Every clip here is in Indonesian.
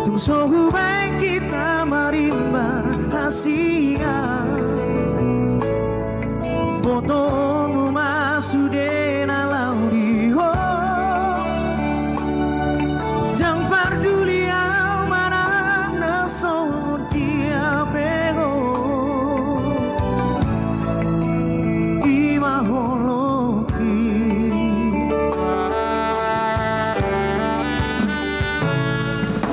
tungso hubay kita marimba hasia boto numa sudena lauriho jang parduli manang naso dia bego imaholoki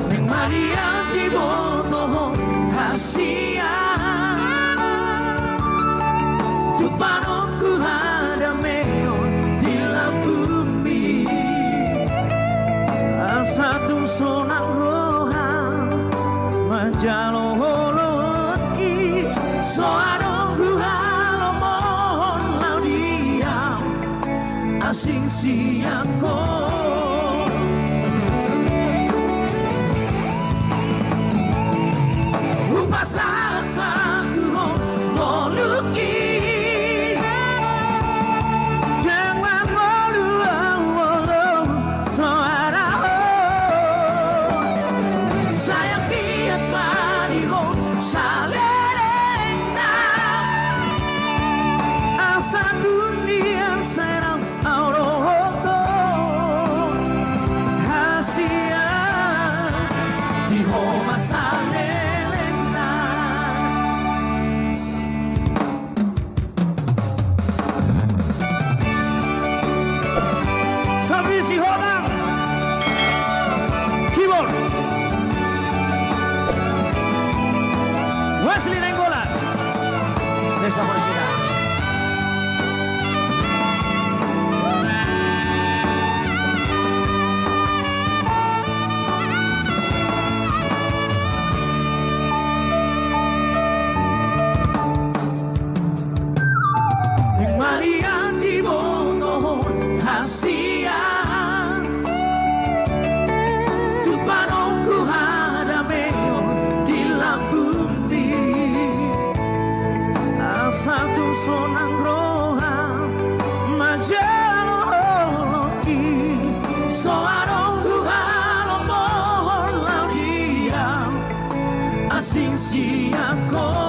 ning Maria di boto hasia Tupanongku hadameo di la bumi Asatung sonang rohan Manjalo holoti Soanongku halomon lau diam Asing siangko Upasan patuho moluki Wesley Nainggolan, Sesa Morgina. Ning Maria di bono hasia tut panongku hadameo di lampu satu sonang roha majalo holoki soarong halo mohon laudia asing siako